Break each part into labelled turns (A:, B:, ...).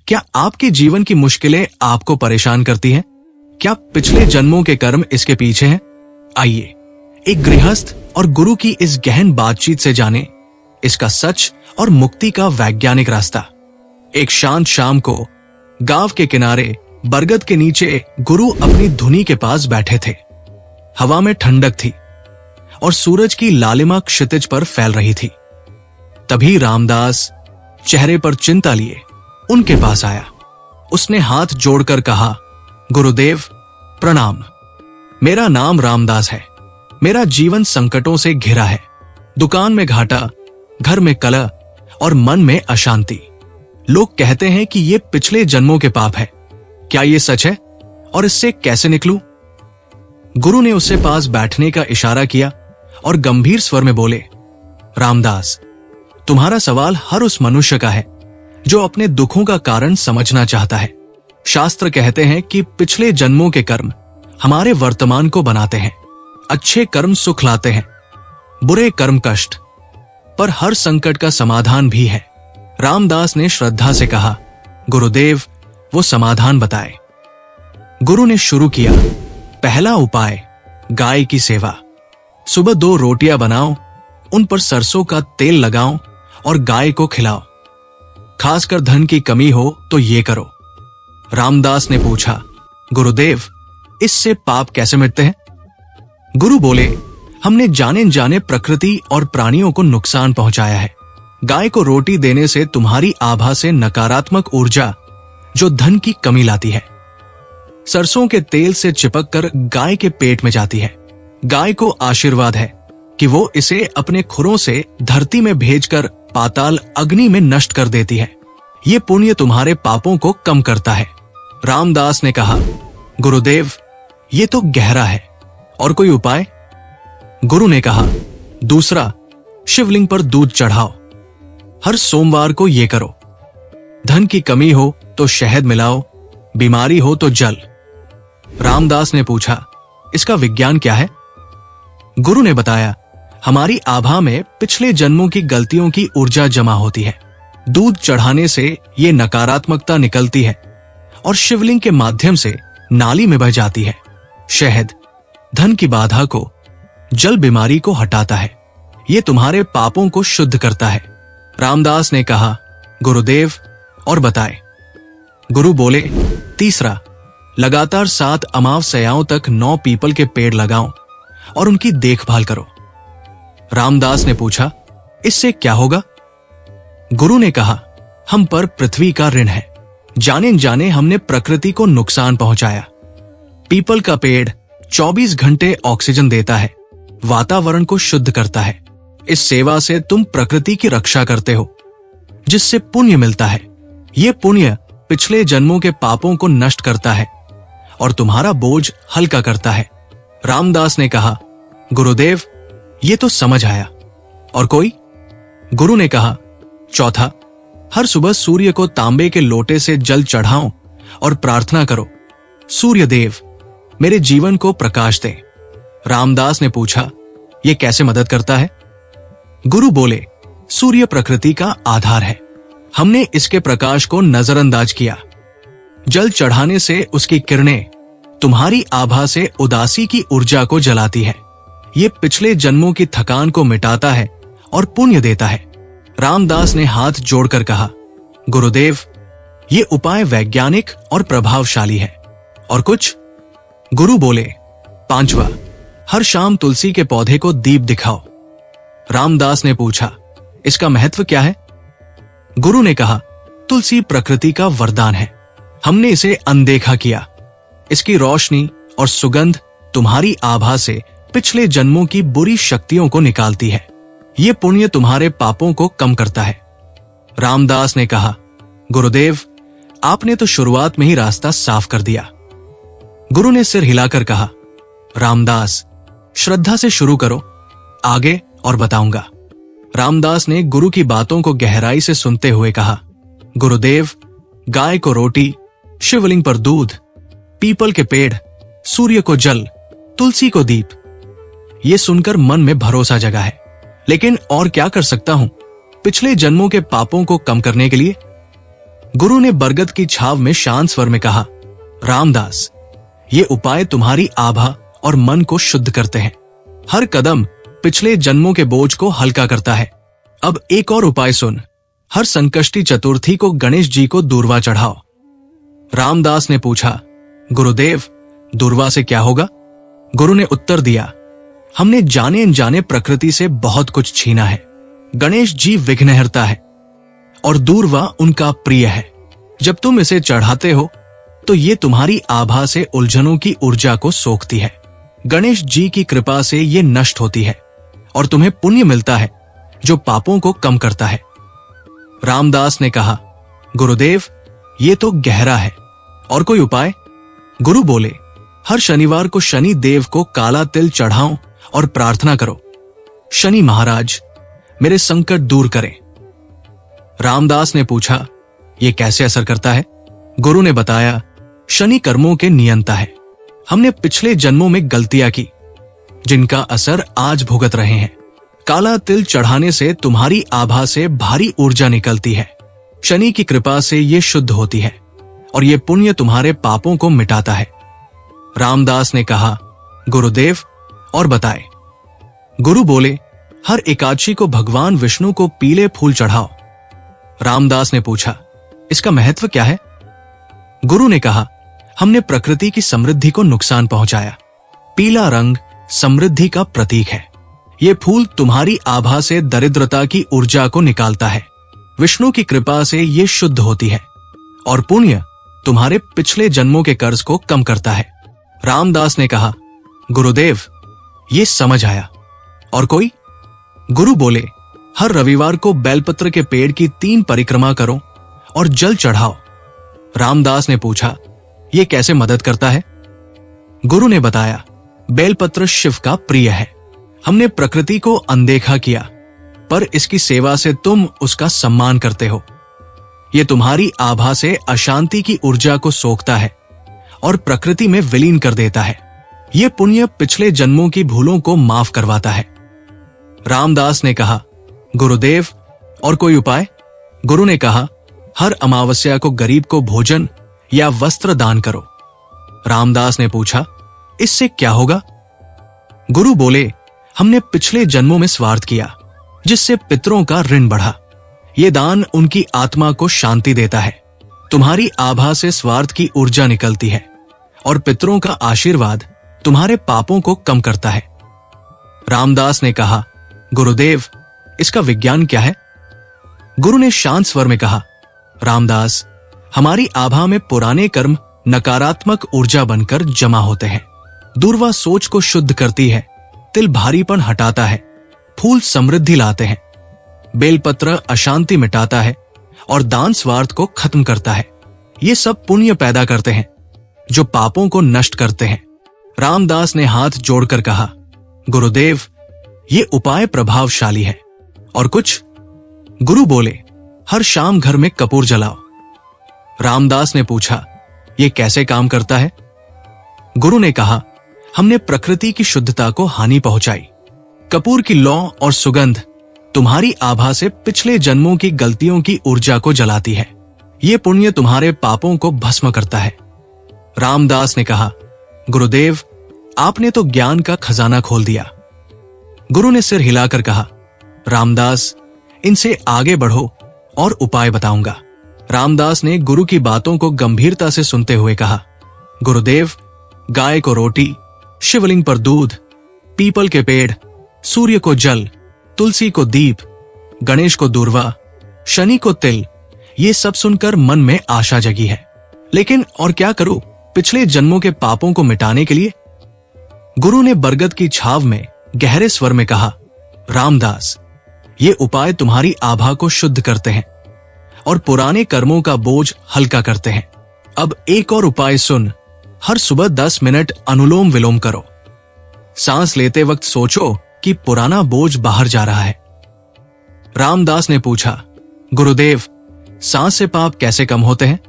A: क्या आपके जीवन की मुश्किलें आपको परेशान करती हैं? क्या पिछले जन्मों के कर्म इसके पीछे हैं? आइए एक गृहस्थ और गुरु की इस गहन बातचीत से जाने इसका सच और मुक्ति का वैज्ञानिक रास्ता। एक शांत शाम को गांव के किनारे बरगद के नीचे गुरु अपनी धुनी के पास बैठे थे। हवा में ठंडक थी और सूरज की लालिमा क्षितिज पर फैल रही थी। तभी रामदास चेहरे पर चिंता लिए उनके पास आया। उसने हाथ जोड़कर कहा, गुरुदेव प्रणाम। मेरा नाम रामदास है। मेरा जीवन संकटों से घिरा है। दुकान में घाटा, घर में कलह और मन में अशांति। लोग कहते हैं कि ये पिछले जन्मों के पाप है। क्या ये सच है और इससे कैसे निकलूं? गुरु ने उससे पास बैठने का इशारा किया और गंभीर स्वर में बोले, रामदास, तुम्हारा सवाल हर उस मनुष्य का है जो अपने दुखों का कारण समझना चाहता है। शास्त्र कहते हैं कि पिछले जन्मों के कर्म हमारे वर्तमान को बनाते हैं। अच्छे कर्म सुख लाते हैं, बुरे कर्म कष्ट। पर हर संकट का समाधान भी है। रामदास ने श्रद्धा से कहा, गुरुदेव वो समाधान बताए। गुरु ने शुरू किया, पहला उपाय गाय की सेवा। सुबह 2 रोटियां बनाओ, उन पर सरसों का तेल लगाओ और गाय को खिलाओ। खासकर धन की कमी हो तो ये करो। रामदास ने पूछा, गुरुदेव इससे पाप कैसे मिटते हैं? गुरु बोले, हमने जाने जाने प्रकृति और प्राणियों को नुकसान पहुंचाया है। गाय को रोटी देने से तुम्हारी आभा से नकारात्मक ऊर्जा जो धन की कमी लाती है, सरसों के तेल से चिपक कर गाय के पेट में जाती है। गाय को आशीर्वाद है कि वो इसे अपने खुरों से धरती में भेजकर पाताल अग्नि में नष्ट कर देती है। ये पुण्य तुम्हारे पापों को कम करता है। रामदास ने कहा, गुरुदेव ये तो गहरा है, और कोई उपाय? गुरु ने कहा, दूसरा, शिवलिंग पर दूध चढ़ाओ। हर सोमवार को ये करो। धन की कमी हो तो शहद मिलाओ, बीमारी हो तो जल। रामदास ने पूछा, इसका विज्ञान क्या है? गुरु ने बताया, हमारी आभा में पिछले जन्मों की गलतियों की ऊर्जा जमा होती है। दूध चढ़ाने से ये नकारात्मकता निकलती है और शिवलिंग के माध्यम से नाली में बह जाती है। शहद धन की बाधा को, जल बीमारी को हटाता है। ये तुम्हारे पापों को शुद्ध करता है। रामदास ने कहा, गुरुदेव और बताए। गुरु बोले, तीसरा, लगातार 7 अमावस्याओं तक 9 पीपल के पेड़ लगाओ और उनकी देखभाल करो। रामदास ने पूछा, इससे क्या होगा? गुरु ने कहा, हम पर पृथ्वी का ऋण है। जाने जाने हमने प्रकृति को नुकसान पहुंचाया। पीपल का पेड़ 24 घंटे ऑक्सीजन देता है, वातावरण को शुद्ध करता है। इस सेवा से तुम प्रकृति की रक्षा करते हो, जिससे पुण्य मिलता है। ये पुण्य पिछले जन्मों के पापों को नष्ट करता है और तुम्हारा बोझ हल्का करता है। रामदास ने कहा, गुरुदेव ये तो समझ आया, और कोई? गुरु ने कहा, चौथा, हर सुबह सूर्य को तांबे के लोटे से जल चढ़ाओ और प्रार्थना करो, सूर्य देव मेरे जीवन को प्रकाश दे। रामदास ने पूछा, यह कैसे मदद करता है? गुरु बोले, सूर्य प्रकृति का आधार है। हमने इसके प्रकाश को नजरअंदाज किया। जल चढ़ाने से उसकी किरणें तुम्हारी आभा से उदासी की ऊर्जा को जलाती है। ये पिछले जन्मों की थकान को मिटाता है और पुण्य देता है। रामदास ने हाथ जोड़कर कहा, गुरुदेव ये उपाय वैज्ञानिक और प्रभावशाली है। और कुछ? गुरु बोले, पांचवा, हर शाम तुलसी के पौधे को दीप दिखाओ। रामदास ने पूछा, इसका महत्व क्या है? गुरु ने कहा, तुलसी प्रकृति का वरदान है। हमने इसे अनदेखा किया। इसकी रोशनी और सुगंध तुम्हारी आभा से पिछले जन्मों की बुरी शक्तियों को निकालती है। ये पुण्य तुम्हारे पापों को कम करता है। रामदास ने कहा, गुरुदेव आपने तो शुरुआत में ही रास्ता साफ कर दिया। गुरु ने सिर हिलाकर कहा, रामदास श्रद्धा से शुरू करो, आगे और बताऊंगा। रामदास ने गुरु की बातों को गहराई से सुनते हुए कहा, गुरुदेव गाय को रोटी, शिवलिंग पर दूध, पीपल के पेड़, सूर्य को जल, तुलसी को दीप। ये सुनकर मन में भरोसा जगा है। लेकिन और क्या कर सकता हूं पिछले जन्मों के पापों को कम करने के लिए? गुरु ने बरगद की छाव में शांत स्वर में कहा, रामदास, ये उपाय तुम्हारी आभा और मन को शुद्ध करते हैं। हर कदम पिछले जन्मों के बोझ को हल्का करता है। अब एक और उपाय सुन। हर संकष्टी चतुर्थी को गणेश जी को दूर्वा चढ़ाओ। रामदास ने पूछा, गुरुदेव, दूर्वा से क्या होगा? गुरु ने उत्तर दिया, हमने जाने अनजाने प्रकृति से बहुत कुछ छीना है। गणेश जी विघ्नहर्ता है और दूर्वा उनका प्रिय है। जब तुम इसे चढ़ाते हो तो ये तुम्हारी आभा से उलझनों की ऊर्जा को सोखती है। गणेश जी की कृपा से ये नष्ट होती है और तुम्हें पुण्य मिलता है जो पापों को कम करता है। रामदास ने कहा, गुरुदेव, ये तो गहरा है, और कोई उपाय? गुरु बोले, हर शनिवार को शनि देव को काला तिल चढ़ाओ और प्रार्थना करो, शनि महाराज मेरे संकट दूर करें। रामदास ने पूछा, यह कैसे असर करता है? गुरु ने बताया, शनि कर्मों के नियंता है। हमने पिछले जन्मों में गलतियां की जिनका असर आज भुगत रहे हैं। काला तिल चढ़ाने से तुम्हारी आभा से भारी ऊर्जा निकलती है। शनि की कृपा से ये शुद्ध होती है और ये पुण्य तुम्हारे पापों को मिटाता है। रामदास ने कहा, गुरुदेव, और बताए। गुरु बोले, हर एकादशी को भगवान विष्णु को पीले फूल चढ़ाओ। रामदास ने पूछा, इसका महत्व क्या है? गुरु ने कहा, हमने प्रकृति की समृद्धि को नुकसान पहुंचाया। पीला रंग समृद्धि का प्रतीक है। ये फूल तुम्हारी आभा से दरिद्रता की ऊर्जा को निकालता है। विष्णु की कृपा से ये शुद्ध होती है और पुण्य तुम्हारे पिछले जन्मों के कर्ज को कम करता है। रामदास ने कहा, गुरुदेव, ये समझ आया। और कोई? गुरु बोले, हर रविवार को बेलपत्र के पेड़ की 3 परिक्रमा करो और जल चढ़ाओ। रामदास ने पूछा, यह कैसे मदद करता है? गुरु ने बताया, बेलपत्र शिव का प्रिय है। हमने प्रकृति को अनदेखा किया, पर इसकी सेवा से तुम उसका सम्मान करते हो। यह तुम्हारी आभा से अशांति की ऊर्जा को सोखता है और प्रकृति में विलीन कर देता है। यह पुण्य पिछले जन्मों की भूलों को माफ करवाता है। रामदास ने कहा, गुरुदेव, और कोई उपाय? गुरु ने कहा, हर अमावस्या को गरीब को भोजन या वस्त्र दान करो। रामदास ने पूछा, इससे क्या होगा? गुरु बोले, हमने पिछले जन्मों में स्वार्थ किया जिससे पितरों का ऋण बढ़ा। ये दान उनकी आत्मा को शांति देता है। तुम्हारी आभा से स्वार्थ की ऊर्जा निकलती है और पितरों का आशीर्वाद तुम्हारे पापों को कम करता है। रामदास ने कहा, गुरुदेव, इसका विज्ञान क्या है? गुरु ने शांत स्वर में कहा, रामदास, हमारी आभा में पुराने कर्म नकारात्मक ऊर्जा बनकर जमा होते हैं। दूर्वा सोच को शुद्ध करती है, तिल भारीपन हटाता है, फूल समृद्धि लाते हैं, बेलपत्र अशांति मिटाता है और दान स्वार्थ को खत्म करता है। ये सब पुण्य पैदा करते हैं जो पापों को नष्ट करते हैं। रामदास ने हाथ जोड़कर कहा, गुरुदेव, ये उपाय प्रभावशाली है। और कुछ? गुरु बोले, हर शाम घर में कपूर जलाओ। रामदास ने पूछा, ये कैसे काम करता है? गुरु ने कहा, हमने प्रकृति की शुद्धता को हानि पहुंचाई। कपूर की लौ और सुगंध तुम्हारी आभा से पिछले जन्मों की गलतियों की ऊर्जा को जलाती है। ये पुण्य तुम्हारे पापों को भस्म करता है। रामदास ने कहा, गुरुदेव, आपने तो ज्ञान का खजाना खोल दिया। गुरु ने सिर हिलाकर कहा, रामदास, इनसे आगे बढ़ो और उपाय बताऊंगा। रामदास ने गुरु की बातों को गंभीरता से सुनते हुए कहा, गुरुदेव, गाय को रोटी, शिवलिंग पर दूध, पीपल के पेड़, सूर्य को जल, तुलसी को दीप, गणेश को दूर्वा, शनि को तिल, ये सब सुनकर मन में आशा जगी है। लेकिन और क्या करूं पिछले जन्मों के पापों को मिटाने के लिए? गुरु ने बरगद की छाव में गहरे स्वर में कहा, रामदास, ये उपाय तुम्हारी आभा को शुद्ध करते हैं और पुराने कर्मों का बोझ हल्का करते हैं। अब एक और उपाय सुन। हर सुबह 10 मिनट अनुलोम विलोम करो। सांस लेते वक्त सोचो कि पुराना बोझ बाहर जा रहा है। रामदास ने पूछा, गुरुदेव, सांस से पाप कैसे कम होते हैं?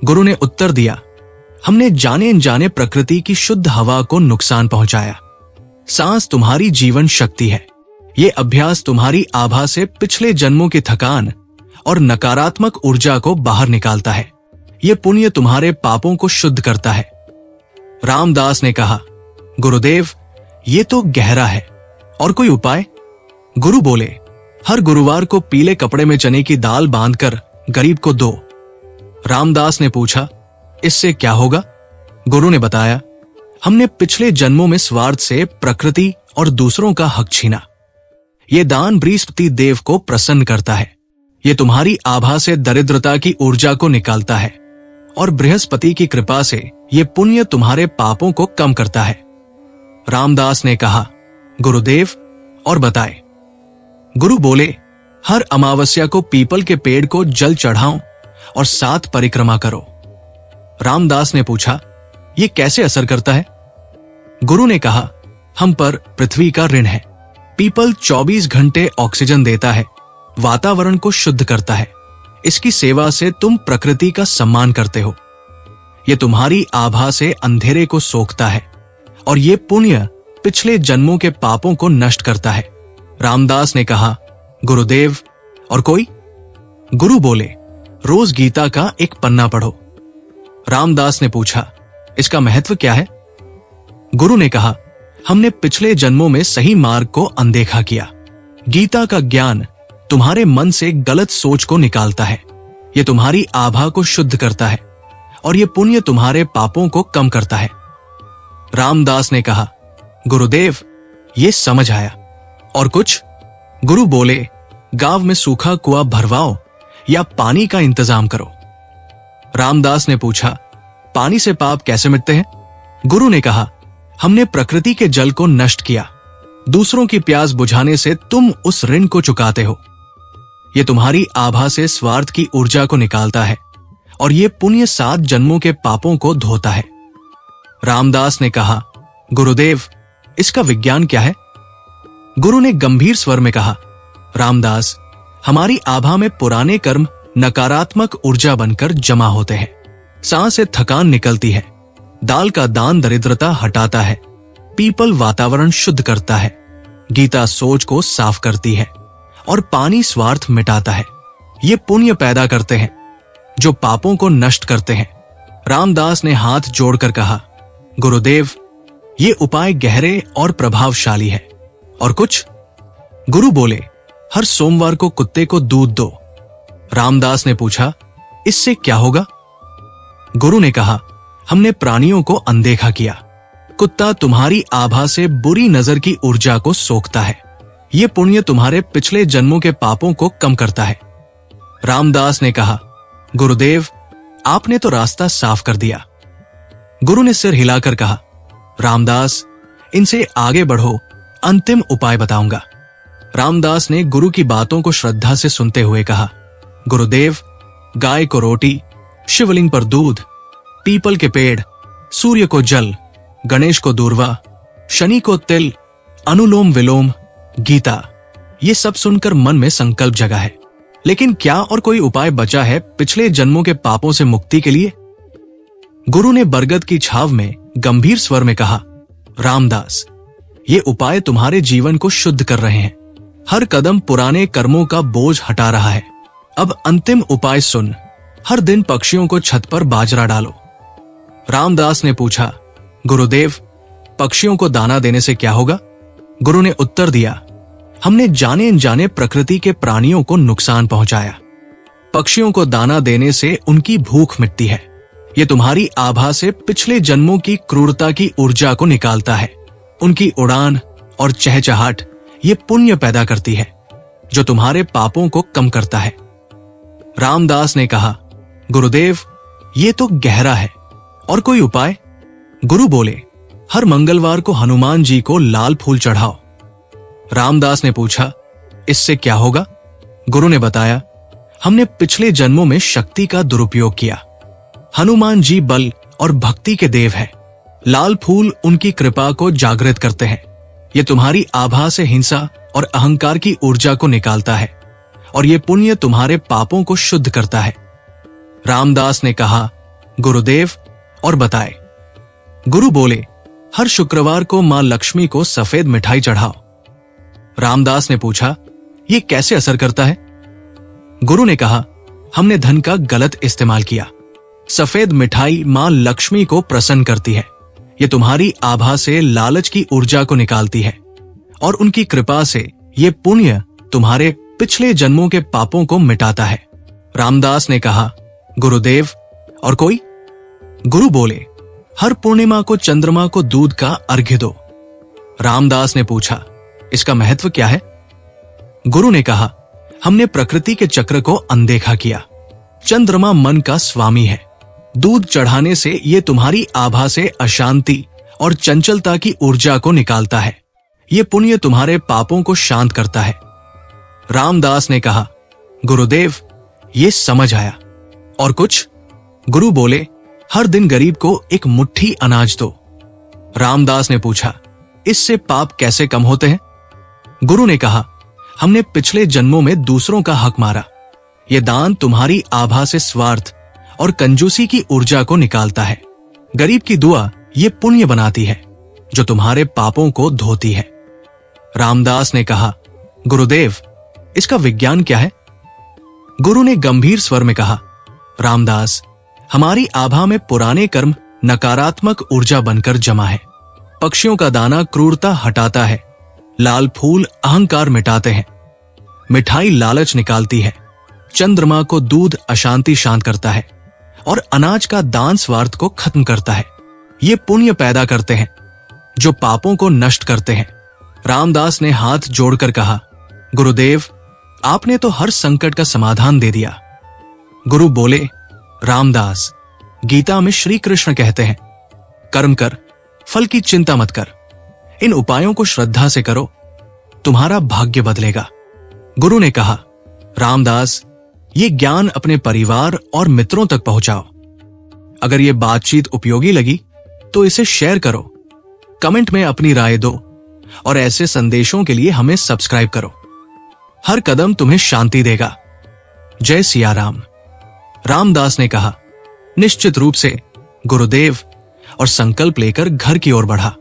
A: गुरु ने उत्तर दिया, हमने जाने अनजाने प्रकृति की शुद्ध हवा को नुकसान पहुंचाया। सांस तुम्हारी जीवन शक्ति है। ये अभ्यास तुम्हारी आभा से पिछले जन्मों की थकान और नकारात्मक ऊर्जा को बाहर निकालता है। ये पुण्य तुम्हारे पापों को शुद्ध करता है। रामदास ने कहा, गुरुदेव, ये तो गहरा है, और कोई उपाय? गुरु बोले, हर गुरुवार को पीले कपड़े में चने की दाल बांधकर गरीब को दो। रामदास ने पूछा, इससे क्या होगा? गुरु ने बताया, हमने पिछले जन्मों में स्वार्थ से प्रकृति और दूसरों का हक छीना। ये दान बृहस्पति देव को प्रसन्न करता है। ये तुम्हारी आभा से दरिद्रता की ऊर्जा को निकालता है, और बृहस्पति की कृपा से ये पुण्य तुम्हारे पापों को कम करता है। रामदास ने कहा, गुरुदेव, और बताए। गुरु बोले, हर अमावस्या को पीपल के पेड़ को जल चढ़ाओ और 7 परिक्रमा करो। रामदास ने पूछा, ये कैसे असर करता है? गुरु ने कहा, हम पर पृथ्वी का ऋण है। पीपल 24 घंटे ऑक्सीजन देता है, वातावरण को शुद्ध करता है। इसकी सेवा से तुम प्रकृति का सम्मान करते हो। ये तुम्हारी आभा से अंधेरे को सोखता है, और ये पुण्य पिछले जन्मों के पापों को नष्ट करता है। रामदास ने कहा, गुरुदेव, और कोई? गुरु बोले, रोज गीता का एक पन्ना पढ़ो। रामदास ने पूछा, इसका महत्व क्या है? गुरु ने कहा, हमने पिछले जन्मों में सही मार्ग को अनदेखा किया। गीता का ज्ञान तुम्हारे मन से गलत सोच को निकालता है। ये तुम्हारी आभा को शुद्ध करता है, और ये पुण्य तुम्हारे पापों को कम करता है। रामदास ने कहा, गुरुदेव, ये समझ आया, और कुछ? गुरु बोले, गांव में सूखा कुआं भरवाओ या पानी का इंतजाम करो। रामदास ने पूछा, पानी से पाप कैसे मिटते हैं? गुरु ने कहा, हमने प्रकृति के जल को नष्ट किया। दूसरों की प्यास बुझाने से तुम उस ऋण को चुकाते हो। ये तुम्हारी आभा से स्वार्थ की ऊर्जा को निकालता है, और ये पुण्य 7 जन्मों के पापों को धोता है। रामदास ने कहा, गुरुदेव, इसका विज्ञान क्या है? गुरु ने गंभीर स्वर में कहा, रामदास, हमारी आभा में पुराने कर्म नकारात्मक ऊर्जा बनकर जमा होते हैं। सांस से थकान निकलती है। दाल का दान दरिद्रता हटाता है। पीपल वातावरण शुद्ध करता है। गीता सोच को साफ करती है, और पानी स्वार्थ मिटाता है। ये पुण्य पैदा करते हैं जो पापों को नष्ट करते हैं। रामदास ने हाथ जोड़कर कहा, गुरुदेव, ये उपाय गहरे और प्रभावशाली है। और कुछ? गुरु बोले, हर सोमवार को कुत्ते को दूध दो। रामदास ने पूछा, इससे क्या होगा? गुरु ने कहा, हमने प्राणियों को अनदेखा किया। कुत्ता तुम्हारी आभा से बुरी नजर की ऊर्जा को सोखता है। ये पुण्य तुम्हारे पिछले जन्मों के पापों को कम करता है। रामदास ने कहा, गुरुदेव, आपने तो रास्ता साफ कर दिया। गुरु ने सिर हिलाकर कहा, रामदास, इनसे आगे बढ़ो, अंतिम उपाय बताऊंगा। रामदास ने गुरु की बातों को श्रद्धा से सुनते हुए कहा, गुरुदेव, गाय को रोटी, शिवलिंग पर दूध, पीपल के पेड़, सूर्य को जल, गणेश को दूर्वा, शनि को तिल, अनुलोम विलोम, गीता, ये सब सुनकर मन में संकल्प जगा है। लेकिन क्या और कोई उपाय बचा है पिछले जन्मों के पापों से मुक्ति के लिए? गुरु ने बरगद की छाव में गंभीर स्वर में कहा, रामदास, ये उपाय तुम्हारे जीवन को शुद्ध कर रहे हैं। हर कदम पुराने कर्मों का बोझ हटा रहा है। अब अंतिम उपाय सुन। हर दिन पक्षियों को छत पर बाजरा डालो। रामदास ने पूछा, गुरुदेव, पक्षियों को दाना देने से क्या होगा? गुरु ने उत्तर दिया, हमने जाने अनजाने प्रकृति के प्राणियों को नुकसान पहुंचाया। पक्षियों को दाना देने से उनकी भूख मिटती है। ये तुम्हारी आभा से पिछले जन्मों की क्रूरता की ऊर्जा को निकालता है। उनकी उड़ान और चहचहाट ये पुण्य पैदा करती है, जो तुम्हारे पापों को कम करता है। रामदास ने कहा, गुरुदेव, ये तो गहरा है, और कोई उपाय? गुरु बोले, हर मंगलवार को हनुमान जी को लाल फूल चढ़ाओ। रामदास ने पूछा, इससे क्या होगा? गुरु ने बताया, हमने पिछले जन्मों में शक्ति का दुरुपयोग किया। हनुमान जी बल और भक्ति के देव हैं। लाल फूल उनकी कृपा को जागृत करते हैं। ये तुम्हारी आभा से हिंसा और अहंकार की ऊर्जा को निकालता है, और ये पुण्य तुम्हारे पापों को शुद्ध करता है। रामदास ने कहा, गुरुदेव, और बताए। गुरु बोले, हर शुक्रवार को मां लक्ष्मी को सफेद मिठाई चढ़ाओ। रामदास ने पूछा, ये कैसे असर करता है? गुरु ने कहा, हमने धन का गलत इस्तेमाल किया। सफेद मिठाई मां लक्ष्मी को प्रसन्न करती है। ये तुम्हारी आभा से लालच की ऊर्जा को निकालती है और उनकी कृपा से ये पुण्य तुम्हारे पिछले जन्मों के पापों को मिटाता है। रामदास ने कहा, गुरुदेव और कोई? गुरु बोले, हर पूर्णिमा को चंद्रमा को दूध का अर्घ्य दो। रामदास ने पूछा, इसका महत्व क्या है? गुरु ने कहा, हमने प्रकृति के चक्र को अनदेखा किया। चंद्रमा मन का स्वामी है। दूध चढ़ाने से ये तुम्हारी आभा से अशांति और चंचलता की ऊर्जा को निकालता है। ये पुण्य तुम्हारे पापों को शांत करता है। रामदास ने कहा, गुरुदेव ये समझ आया। और कुछ? गुरु बोले, हर दिन गरीब को एक मुट्ठी अनाज दो। रामदास ने पूछा, इससे पाप कैसे कम होते हैं? गुरु ने कहा, हमने पिछले जन्मों में दूसरों का हक मारा। यह दान तुम्हारी आभा से स्वार्थ और कंजूसी की ऊर्जा को निकालता है। गरीब की दुआ ये पुण्य बनाती है जो तुम्हारे पापों को धोती है। रामदास ने कहा, गुरुदेव इसका विज्ञान क्या है? गुरु ने गंभीर स्वर में कहा, रामदास, हमारी आभा में पुराने कर्म नकारात्मक ऊर्जा बनकर जमा है। पक्षियों का दाना क्रूरता हटाता है। लाल फूल अहंकार मिटाते हैं। मिठाई लालच निकालती है। चंद्रमा को दूध अशांति शांत करता है और अनाज का दान स्वार्थ को खत्म करता है। ये पुण्य पैदा करते हैं जो पापों को नष्ट करते हैं। रामदास ने हाथ जोड़कर कहा, गुरुदेव आपने तो हर संकट का समाधान दे दिया। गुरु बोले, रामदास, गीता में श्री कृष्ण कहते हैं, कर्म कर, फल की चिंता मत कर। इन उपायों को श्रद्धा से करो, तुम्हारा भाग्य बदलेगा। गुरु ने कहा, रामदास, ये ज्ञान अपने परिवार और मित्रों तक पहुंचाओ। अगर ये बातचीत उपयोगी लगी तो इसे शेयर करो, कमेंट में अपनी राय दो और ऐसे संदेशों के लिए हमें सब्सक्राइब करो। हर कदम तुम्हें शांति देगा। जय सिया राम। रामदास ने कहा, निश्चित रूप से गुरुदेव, और संकल्प लेकर घर की ओर बढ़ा।